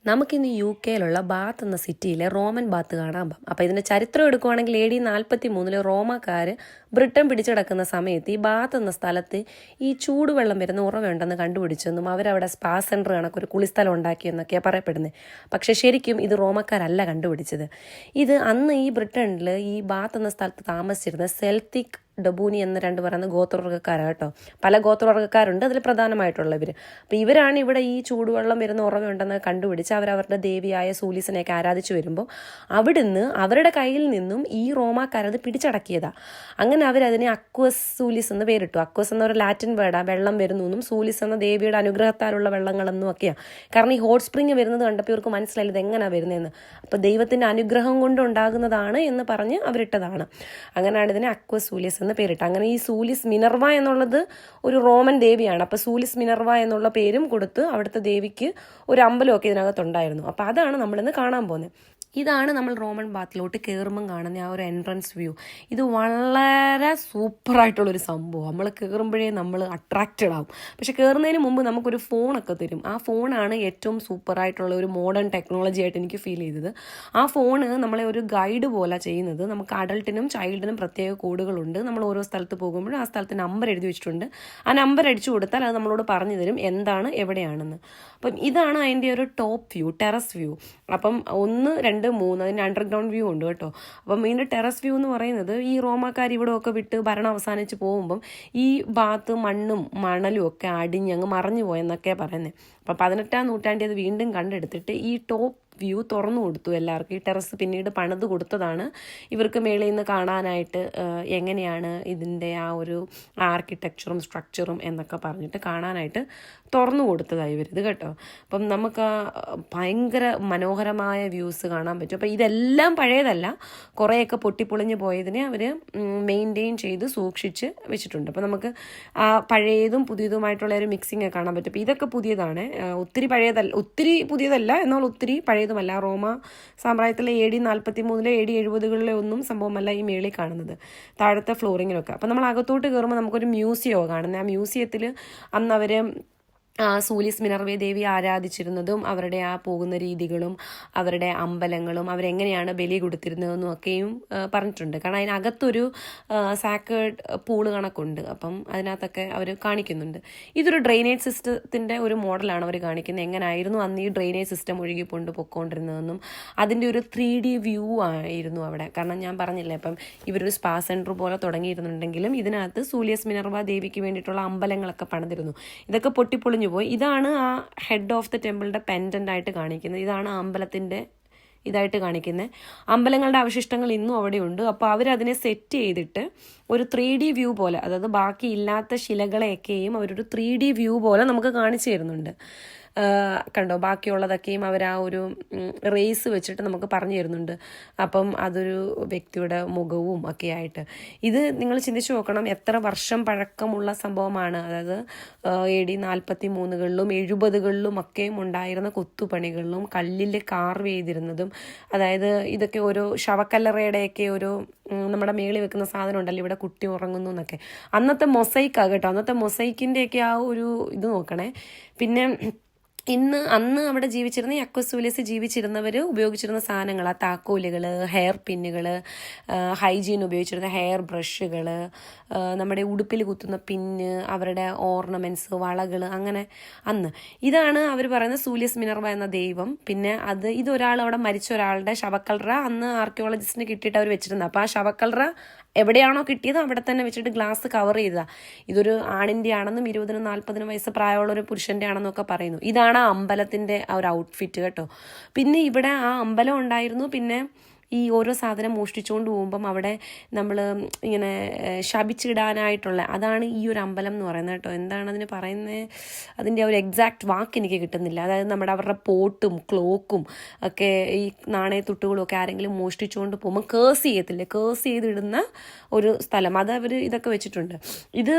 നമുക്കിന്ന് UK ബാത്ത് എന്ന സിറ്റിയിലെ റോമൻ ബാത്ത് കാണാൻ പോകാം. അപ്പോൾ ഇതിൻ്റെ ചരിത്രം എടുക്കുവാണെങ്കിൽ AD 43 റോമാക്കാർ ബ്രിട്ടൻ പിടിച്ചടക്കുന്ന സമയത്ത് ഈ ബാത്ത് എന്ന സ്ഥലത്ത് ഈ ചൂടുവെള്ളം വരുന്ന ഉറവുണ്ടെന്ന് കണ്ടുപിടിച്ചെന്നും അവരവിടെ സ്പാ സെൻറ്റർ കണക്കൊരു കുളിസ്ഥലം ഉണ്ടാക്കിയെന്നൊക്കെയാണ് പറയപ്പെടുന്നത്. പക്ഷേ ശരിക്കും ഇത് റോമക്കാരല്ല കണ്ടുപിടിച്ചത്. ഇത് അന്ന് ഈ ബ്രിട്ടനിൽ ഈ ബാത്ത് എന്ന സ്ഥലത്ത് താമസിച്ചിരുന്ന സെൽത്തിക് ഡബൂനി എന്ന് പറയുന്ന ഗോത്രവർഗ്ഗക്കാരാണ് കേട്ടോ. പല ഗോത്രവർഗ്ഗക്കാരുണ്ട്, അതിൽ പ്രധാനമായിട്ടുള്ളവർ. അപ്പോൾ ഇവരാണ് ഇവിടെ ഈ ചൂടുവെള്ളം വരുന്ന ഉറവുണ്ടെന്ന് കണ്ടുപിടിച്ച് അവരവരുടെ ദേവിയായ സൂലിസിനെയൊക്കെ ആരാധിച്ചു വരുമ്പോൾ അവിടുന്ന് അവരുടെ കയ്യിൽ നിന്നും ഈ റോമാക്കാരത് പിടിച്ചടക്കിയതാണ്. അങ്ങനെ അവരതിനെ അക്വസ് സൂലിസ് എന്ന് പേരിട്ടു. അക്വസ് എന്നൊരു ലാറ്റിൻ വേർഡാണ്, വെള്ളം വരുന്നു എന്നും സൂലിസ് എന്ന ദേവിയുടെ അനുഗ്രഹത്താലുള്ള വെള്ളങ്ങളെന്നും ഒക്കെയാണ്. കാരണം ഈ ഹോട്ട് സ്പ്രിങ് വരുന്നത് കണ്ടപ്പോൾ ഇവർക്ക് മനസ്സിലായത് എങ്ങനെയാണ് വരുന്നതെന്ന്. അപ്പോൾ ദൈവത്തിൻ്റെ അനുഗ്രഹം കൊണ്ട് ഉണ്ടാകുന്നതാണ് എന്ന് പറഞ്ഞ് അവരിട്ടതാണ്. അങ്ങനെയാണ് ഇതിനെ അക്വസ് സൂലിസ് എന്ന് പേരിട്ട്. അങ്ങനെ ഈ സൂലിസ് മിനർവ എന്നുള്ളത് ഒരു റോമൻ ദേവിയാണ്. അപ്പോൾ സൂലിസ് മിനർവ എന്നുള്ള പേരും കൊടുത്ത് അവിടുത്തെ ദേവിക്ക് ഒരു അമ്പലമൊക്കെ ഇതിനകത്തുണ്ടായിരുന്നു. അപ്പോൾ അതാണ് നമ്മളിന്ന് കാണാൻ പോകുന്നത്. ഇതാണ് നമ്മൾ റോമൻ ബാത്തിലോട്ട് കയറുമ്പം കാണുന്ന ആ ഒരു എൻട്രൻസ് വ്യൂ. ഇത് വളരെ സൂപ്പറായിട്ടുള്ളൊരു സംഭവം. നമ്മൾ കയറുമ്പോഴേ നമ്മൾ അട്രാക്റ്റഡ് ആവും. പക്ഷെ കയറുന്നതിന് മുമ്പ് നമുക്കൊരു ഫോണൊക്കെ തരും. ആ ഫോണാണ് ഏറ്റവും സൂപ്പറായിട്ടുള്ള ഒരു മോഡേൺ ടെക്നോളജി ആയിട്ട് എനിക്ക് ഫീൽ ചെയ്തത്. ആ ഫോണ് നമ്മളെ ഒരു ഗൈഡ് പോലെ ചെയ്യുന്നത്. നമുക്ക് അഡൾട്ടിനും ചൈൽഡിനും പ്രത്യേക കോഡുകളുണ്ട്. നമ്മൾ ഓരോ സ്ഥലത്ത് പോകുമ്പോഴും ആ സ്ഥലത്ത് നമ്പർ എഴുതി വെച്ചിട്ടുണ്ട്. ആ നമ്പർ അടിച്ചു കൊടുത്താൽ അത് നമ്മളോട് പറഞ്ഞു തരും എന്താണ് എവിടെയാണെന്ന്. അപ്പം ഇതാണ് അതിൻ്റെ ഒരു ടോപ്പ് വ്യൂ, ടെറസ് വ്യൂ. അപ്പം 1, 2, 3 അതിൻ്റെ അണ്ടർഗ്രൗണ്ട് വ്യൂ ഉണ്ട് കേട്ടോ. അപ്പം ഇതിൻ്റെ ടെറസ് വ്യൂ എന്ന് പറയുന്നത് ഈ റോമാക്കാർ ഇവിടെയൊക്കെ വിട്ട് ഭരണം അവസാനിച്ച് പോകുമ്പം ഈ ഭാഗത്ത് മണ്ണും മണലും ഒക്കെ അടിഞ്ഞങ്ങ് മറഞ്ഞു പോയെന്നൊക്കെയാണ് പറയുന്നത്. അപ്പം 18-ാം നൂറ്റാണ്ടിൽ അത് വീണ്ടും കണ്ടെടുത്തിട്ട് ഈ ടോപ്പ് വ്യൂ തുറന്നു കൊടുത്തു എല്ലാവർക്കും. ഈ ടെറസ് പിന്നീട് പണിത് കൊടുത്തതാണ് ഇവർക്ക് മേളിൽ നിന്ന് കാണാനായിട്ട് എങ്ങനെയാണ് ഇതിൻ്റെ ആ ഒരു ആർക്കിടെക്ചറും സ്ട്രക്ചറും എന്നൊക്കെ പറഞ്ഞിട്ട് കാണാനായിട്ട് തുറന്നു കൊടുത്തതാണ് ഇവരിത് കേട്ടോ. അപ്പം നമുക്ക് ഭയങ്കര മനോഹരമായ വ്യൂസ് കാണാൻ പറ്റും. അപ്പോൾ ഇതെല്ലാം പഴയതല്ല, കുറേയൊക്കെ പൊട്ടിപ്പൊളിഞ്ഞ് പോയതിനെ അവർ മെയിൻറ്റെയിൻ ചെയ്ത് സൂക്ഷിച്ച് വെച്ചിട്ടുണ്ട്. അപ്പോൾ നമുക്ക് ആ പഴയതും പുതിയതുമായിട്ടുള്ള ഒരു മിക്സിങ് കാണാൻ പറ്റും. അപ്പോൾ ഇതൊക്കെ പുതിയതാണ്, ഒത്തിരി പുതിയതല്ല എന്നാൽ ഒത്തിരി പഴയതുമല്ല. റോമ സാമ്രാജ്യത്തിലെ AD 43 AD 70 ഒന്നും സംഭവമല്ല ഈ മേളിൽ കാണുന്നത്, താഴത്തെ ഫ്ലോറിങ്ങിലൊക്കെ. അപ്പം നമ്മൾ അകത്തോട്ട് കയറുമ്പോൾ നമുക്കൊരു മ്യൂസിയമാണ് കാണുന്നത്. ആ മ്യൂസിയത്തിൽ അന്ന് അവർ സൂലിസ് മിനർവേ ദേവി ആരാധിച്ചിരുന്നതും അവരുടെ ആ പോകുന്ന രീതികളും അവരുടെ അമ്പലങ്ങളും അവരെങ്ങനെയാണ് ബലി കൊടുത്തിരുന്നതെന്നും ഒക്കെയും പറഞ്ഞിട്ടുണ്ട്. കാരണം അതിനകത്തൊരു സാക്രഡ് പൂള് കണക്കുണ്ട്. അപ്പം അതിനകത്തൊക്കെ അവർ കാണിക്കുന്നുണ്ട്. ഇതൊരു ഡ്രെയിനേജ് സിസ്റ്റത്തിൻ്റെ ഒരു മോഡലാണ് അവർ കാണിക്കുന്നത്. എങ്ങനെയായിരുന്നു അന്ന് ഈ ഡ്രെയിനേജ് സിസ്റ്റം ഒഴുകി പൊക്കോണ്ടിരുന്നതെന്നും അതിൻ്റെ ഒരു 3D വ്യൂ ആയിരുന്നു അവിടെ. കാരണം ഞാൻ പറഞ്ഞില്ലേ, അപ്പം ഇവരൊരു സ്പാ സെൻറ്റർ പോലെ തുടങ്ങിയിരുന്നുണ്ടെങ്കിലും ഇതിനകത്ത് സൂലിയസ് മിനർവ ദേവിക്ക് വേണ്ടിയിട്ടുള്ള അമ്പലങ്ങളൊക്കെ പണിതിരുന്നു. ഇതൊക്കെ പൊട്ടിപ്പൊളിഞ്ഞു പോയി. ഇതാണ് ആ ഹെഡ് ഓഫ് ദ ടെമ്പിളിൻ്റെ പെൻഡൻ്റ് ആയിട്ട് കാണിക്കുന്നത്. ഇതാണ് അമ്പലത്തിൻ്റെ ഇതായിട്ട് കാണിക്കുന്നത്. അമ്പലങ്ങളുടെ അവശിഷ്ടങ്ങൾ ഇന്നും അവിടെയുണ്ട്. അപ്പോൾ അവരതിനെ സെറ്റ് ചെയ്തിട്ട് ഒരു 3D വ്യൂ പോലെ, അതായത് ബാക്കി ഇല്ലാത്ത ശിലകളെയൊക്കെയും അവരൊരു 3D വ്യൂ പോലെ നമുക്ക് കാണിച്ചു തരുന്നുണ്ട്. കണ്ടോ, ബാക്കിയുള്ളതൊക്കെയും അവർ ആ ഒരു റേസ് വെച്ചിട്ട് നമുക്ക് പറഞ്ഞു തരുന്നുണ്ട്. അപ്പം അതൊരു വ്യക്തിയുടെ മുഖവും ഒക്കെ ആയിട്ട്. ഇത് നിങ്ങൾ ചിന്തിച്ചു നോക്കണം, എത്ര വർഷം പഴക്കമുള്ള സംഭവമാണ്. അതായത് AD 43 70 ഒക്കെയും ഉണ്ടായിരുന്ന കൊത്തുപണികളിലും കല്ലിൽ കാർവ് ചെയ്തിരുന്നതും, അതായത് ഇതൊക്കെ ഓരോ ശവക്കല്ലറയുടെയൊക്കെ ഒരു നമ്മുടെ മേളിൽ വെക്കുന്ന സാധനം ഉണ്ടല്ലോ, ഇവിടെ കുട്ടി ഉറങ്ങുന്നു എന്നൊക്കെ. അന്നത്തെ മൊസൈക്കാണ് കേട്ടോ. അന്നത്തെ മൊസൈക്കിൻ്റെയൊക്കെ ആ ഒരു ഇത് നോക്കണേ. പിന്നെ അന്ന് അവിടെ ജീവിച്ചിരുന്ന ഈ അക്വസ് ജീവിച്ചിരുന്നവർ ഉപയോഗിച്ചിരുന്ന സാധനങ്ങൾ, ആ താക്കോലുകൾ, ഹെയർ പിന്നുകൾ, ഹൈജീൻ ഉപയോഗിച്ചിരുന്ന ഹെയർ ബ്രഷുകൾ, നമ്മുടെ ഉടുപ്പിൽ കുത്തുന്ന പിന്ന്, അവരുടെ ഓർണമെൻറ്റ്സ്, വളകൾ, അങ്ങനെ അന്ന് ഇതാണ് അവർ പറയുന്ന സൂലിയസ് മിനർവ എന്ന ദൈവം. പിന്നെ ഇതൊരാൾ അവിടെ മരിച്ച ഒരാളുടെ ശവക്കല്ലറ അന്ന് ആർക്കിയോളജിസ്റ്റിന് കിട്ടിയിട്ട് അവർ വെച്ചിരുന്നത്. അപ്പോൾ ആ ശവക്കല്ലറ എവിടെയാണോ കിട്ടിയത് അവിടെ തന്നെ വെച്ചിട്ട് ഗ്ലാസ് കവർ ചെയ്തതാണ്. ഇതൊരു ആണിൻ്റെ ആണെന്നും 20-40 വയസ്സ് പ്രായമുള്ള ഒരു പുരുഷൻ്റെ ആണെന്നൊക്കെ പറയുന്നു. ഇതാണ് ആ അമ്പലത്തിൻ്റെ ആ ഒരു ഔട്ട്ഫിറ്റ് കേട്ടോ. പിന്നെ ഇവിടെ ആ അമ്പലം ഉണ്ടായിരുന്നു. പിന്നെ ഈ ഓരോ സാധനം മോഷ്ടിച്ചുകൊണ്ട് പോകുമ്പം അവിടെ നമ്മൾ ഇങ്ങനെ ശപിച്ചിടാനായിട്ടുള്ള, അതാണ് ഈ ഒരു അമ്പലം എന്ന് പറയുന്നത് കേട്ടോ. എന്താണ് അതിന് പറയുന്നത്, അതിൻ്റെ ഒരു എക്സാക്ട് വാക്ക് എനിക്ക് കിട്ടുന്നില്ല. അതായത് അവരുടെ പോട്ടും ക്ലോക്കും ഒക്കെ ഈ നാണയത്തുട്ടുകളും ഒക്കെ ആരെങ്കിലും മോഷ്ടിച്ചുകൊണ്ട് പോകുമ്പോൾ കേസ് ചെയ്തിടുന്ന ഒരു സ്ഥലം. അത് അവർ ഇതൊക്കെ വെച്ചിട്ടുണ്ട്. ഇത്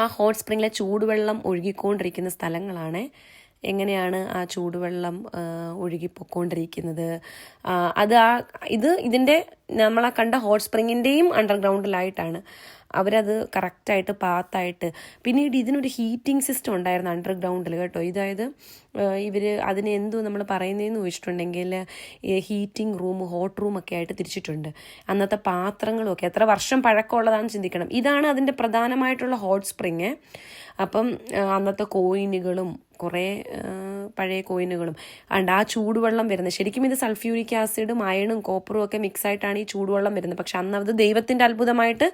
ആ ഹോട്ട് സ്പ്രിങ്ങിലെ ചൂടുവെള്ളം ഒഴുകിക്കൊണ്ടിരിക്കുന്ന സ്ഥലങ്ങളാണ്. എങ്ങനെയാണ് ആ ചൂടുവെള്ളം ഒഴുകിപ്പോയിക്കൊണ്ടിരിക്കുന്നത്, ഇതിൻ്റെ നമ്മളാ കണ്ട ഹോട്ട് സ്പ്രിങ്ങിൻ്റെയും അണ്ടർഗ്രൗണ്ടിലായിട്ടാണ്. അവരത് കറക്റ്റായിട്ട് പാത്തായിട്ട്. പിന്നീട് ഇതിനൊരു ഹീറ്റിംഗ് സിസ്റ്റം ഉണ്ടായിരുന്നു അണ്ടർഗ്രൗണ്ടിൽ കേട്ടോ. ഇതായത് ഇവർ അതിന് എന്തോ നമ്മൾ പറയുന്നതെന്ന് ചോദിച്ചിട്ടുണ്ടെങ്കിൽ ഹീറ്റിംഗ് റൂം, ഹോട്ട് റൂമൊക്കെ ആയിട്ട് തിരിച്ചിട്ടുണ്ട്. അന്നത്തെ പാത്രങ്ങളും ഒക്കെ എത്ര വർഷം പഴക്കമുള്ളതാണെന്ന് ചിന്തിക്കണം. ഇതാണ് അതിൻ്റെ പ്രധാനമായിട്ടുള്ള ഹോട്ട് സ്പ്രിങ്. അപ്പം അന്നത്തെ കോയിനുകളും കുറേ പഴയ കോയിനുകളും ഉണ്ട്. ആ ചൂടുവെള്ളം വരുന്നത് ശരിക്കും ഇത് സൾഫ്യൂരിക് ആസിഡും അയണും കോപ്പറും ഒക്കെ മിക്സായിട്ടാണ് ഈ ചൂടുവെള്ളം വരുന്നത്. പക്ഷെ അന്ന് അത് ദൈവത്തിൻ്റെ അത്ഭുതമായിട്ട്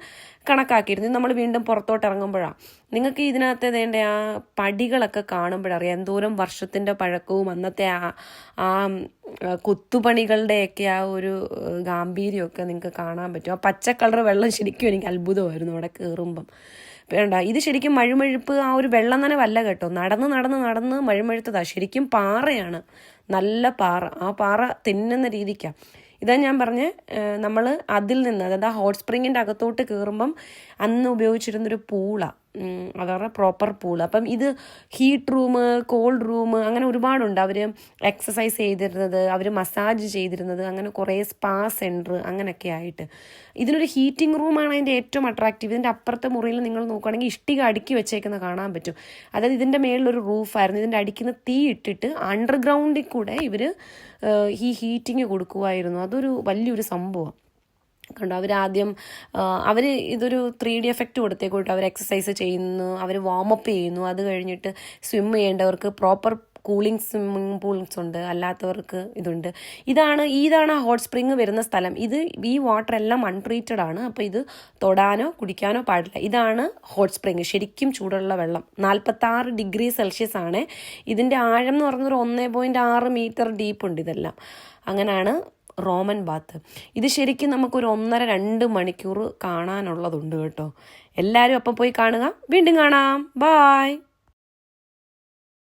കണക്കാക്കിയിരുന്നു. നമ്മൾ വീണ്ടും പുറത്തോട്ട് ഇറങ്ങുമ്പോഴാണ് നിങ്ങൾക്ക് ഇതിനകത്ത് വേണ്ട ആ പടികളൊക്കെ കാണുമ്പോഴറിയാം എന്തോരം വർഷത്തിൻ്റെ പഴക്കവും അന്നത്തെ ആ കൊത്തുപണികളുടെയൊക്കെ ആ ഒരു ഗാംഭീര്യമൊക്കെ നിങ്ങൾക്ക് കാണാൻ പറ്റും. ആ പച്ച കളർ വെള്ളം ശരിക്കും എനിക്ക് അത്ഭുതമായിരുന്നു അവിടെ കയറുമ്പം. വേണ്ട, ഇത് ശരിക്കും മഴുമഴുപ്പ് ആ ഒരു വെള്ളം നനവല്ല കേട്ടോ. നടന്ന് മഴുമഴുത്തതാണ്. ശരിക്കും പാറയാണ്, നല്ല പാറ. ആ പാറ തിന്നുന്ന രീതിക്കാണ്. ഇതാ ഞാൻ പറഞ്ഞ് നമ്മൾ അതിൽ നിന്ന്, അതായത് ആ ഹോട്ട് സ്പ്രിങ്ങിൻ്റെ അകത്തോട്ട് കയറുമ്പം അന്ന് ഉപയോഗിച്ചിരുന്നൊരു പൂളാണ്, അവരുടെ പ്രോപ്പർ പൂള്. അപ്പം ഇത് ഹീറ്റ് റൂം, കോൾഡ് റൂം, അങ്ങനെ ഒരുപാടുണ്ട്. അവർ എക്സസൈസ് ചെയ്തിരുന്നത്, അവർ മസാജ് ചെയ്തിരുന്നത്, അങ്ങനെ കുറേ സ്പാ സെൻറ്റർ അങ്ങനെയൊക്കെ ആയിട്ട്. ഇതിനൊരു ഹീറ്റിംഗ് റൂമാണ് അതിൻ്റെ ഏറ്റവും അട്രാക്റ്റീവ്. ഇതിൻ്റെ അപ്പുറത്തെ മുറിയിൽ നിങ്ങൾ നോക്കുകയാണെങ്കിൽ ഇഷ്ടിക അടുക്കി വെച്ചേക്കുന്നത് കാണാൻ പറ്റും. അതായത് ഇതിൻ്റെ മേളിലൊരു റൂഫായിരുന്നു. ഇതിൻ്റെ അടിക്കുന്ന തീ ഇട്ടിട്ട് അണ്ടർഗ്രൗണ്ടിൽ കൂടെ ഇവർ ഈ ഹീറ്റിങ് കൊടുക്കുമായിരുന്നു. അതൊരു വലിയൊരു സംഭവം കണ്ടോ. അവരാദ്യം ഇതൊരു 3D എഫക്റ്റ് കൊടുത്തേക്കോട്ടോ. അവർ എക്സസൈസ് ചെയ്യുന്നു, അവർ വാമപ്പ് ചെയ്യുന്നു. അത് കഴിഞ്ഞിട്ട് സ്വിം ചെയ്യേണ്ടവർക്ക് പ്രോപ്പർ കൂളിംഗ് സ്വിമ്മിങ് പൂൾസ് ഉണ്ട്, അല്ലാത്തവർക്ക് ഇതുണ്ട്. ഇതാണ് ആ ഹോട്ട് സ്പ്രിങ് വരുന്ന സ്ഥലം. ഈ വാട്ടർ എല്ലാം അൺട്രീറ്റഡ് ആണ്. അപ്പോൾ ഇത് തൊടാനോ കുടിക്കാനോ പാടില്ല. ഇതാണ് ഹോട്ട് സ്പ്രിങ്, ശരിക്കും ചൂടുള്ള വെള്ളം. 46 ഡിഗ്രി സെൽഷ്യസ് ആണ്. ഇതിൻ്റെ ആഴം എന്ന് പറയുന്നത് 1.6 മീറ്റർ ഡീപ്പ് ഉണ്ട് ഇതെല്ലാം. അങ്ങനെയാണ് റോമൻ ബാത്ത്. ഇത് ശരിക്കും നമുക്കൊരു 1.5-2 മണിക്കൂർ കാണാനുള്ളതുണ്ട് കേട്ടോ. എല്ലാവരും അപ്പം പോയി കാണുക. വീണ്ടും കാണാം. ബായ്.